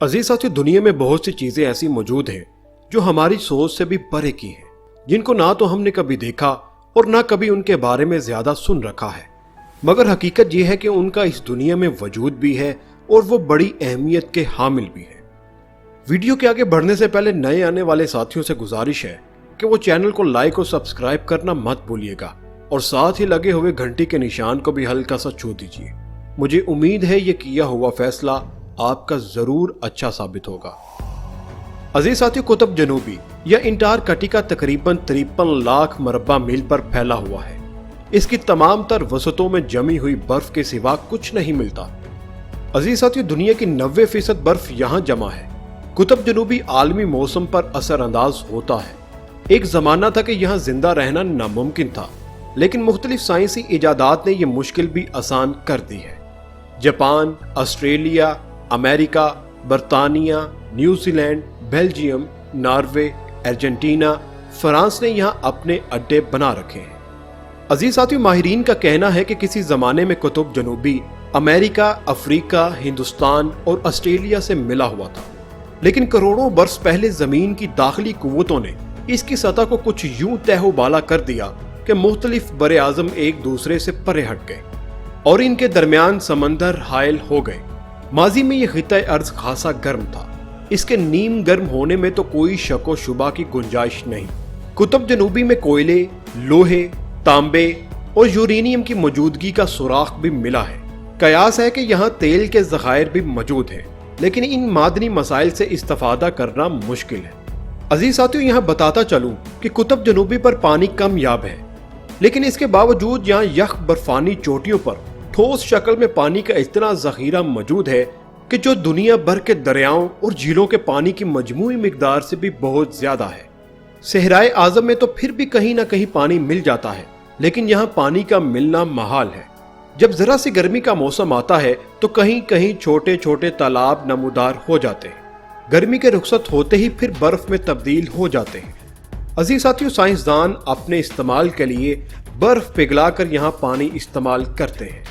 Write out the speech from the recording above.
अजीज साथियों, दुनिया में बहुत सी चीजें ऐसी मौजूद हैं जो हमारी सोच से भी परे की हैं, जिनको ना तो हमने कभी देखा और ना कभी उनके बारे में ज्यादा सुन रखा है, मगर हकीकत यह है कि उनका इस दुनिया में वजूद भी है और वो बड़ी अहमियत के हामिल भी है। वीडियो के आगे बढ़ने से पहले नए आने वाले साथियों से गुजारिश है कि वो चैनल को लाइक और सब्सक्राइब करना मत भूलिएगा और साथ ही लगे हुए घंटी के निशान को भी हल्का सा छू दीजिए। मुझे उम्मीद है ये किया हुआ फैसला आपका जरूर अच्छा साबित होगा। अजीज साथियों, कुतुब जनूबी या अंटार्कटिका तकरीबन 53 लाख मरबा मील पर फैला हुआ है। इसकी तमाम तर वसतों में जमी हुई बर्फ के सिवा कुछ नहीं मिलता। अजीज साथियों, दुनिया की 90% बर्फ यहाँ जमा है। कुतुब जनूबी आलमी मौसम पर असरअंदाज होता है। एक जमाना था कि यहाँ जिंदा रहना नामुमकिन था, लेकिन मुख्तलिफ साइंसी इजादात ने यह मुश्किल भी आसान कर दी है। जापान, ऑस्ट्रेलिया, अमेरिका, बरतानिया, New Zealand, Belgium, Norway, Argentina, France ने यहाँ अपने अड्डे बना रखे हैं। अजीज साथियों, माहिरीन का कहना है कि किसी जमाने में कुतुब जनूबी अमेरिका, अफ्रीका, हिंदुस्तान और ऑस्ट्रेलिया से मिला हुआ था, लेकिन करोड़ों बरस पहले जमीन की दाखिली कुव्वतों ने इसकी सतह को कुछ यूं तहबाला कर दिया कि मुख्तलिफ बरे आजम एक दूसरे से परे हट गए और इनके दरमियान समंदर हायल हो गए। माजी में यह खिता अर्ज खासा गर्म था। इसके नीम गर्म होने में तो कोई शक व शुबा की गुंजाइश नहीं। कुतुब जनूबी में कोयले, लोहे, तांबे और यूरेनियम की मौजूदगी का सुराख भी मिला है। कयास है कि यहाँ तेल के ज़खायर भी मौजूद हैं, लेकिन इन मादनी मसाइल से इस्तेफादा करना मुश्किल है। अजीज साथियों, यहाँ बताता चलूं कि कुतुब जनूबी पर पानी कम याब है, लेकिन इसके बावजूद यहाँ यख बर्फानी चोटियों पर ठोस शक्ल में पानी का इतना जखीरा मौजूद है कि जो दुनिया भर के दरियाओं और झीलों के पानी की मजमूई मिकदार से भी बहुत ज्यादा है। सहराए आजम में तो फिर भी कहीं ना कहीं पानी मिल जाता है, लेकिन यहाँ पानी का मिलना महाल है। जब जरा सी गर्मी का मौसम आता है तो कहीं कहीं छोटे छोटे तालाब नमूदार हो जाते हैं। गर्मी के रुखसत होते ही फिर बर्फ में तब्दील हो जाते हैं। अजीज साथियों, साइंसदान अपने इस्तेमाल के लिए बर्फ पिघलाकर यहाँ पानी इस्तेमाल करते हैं।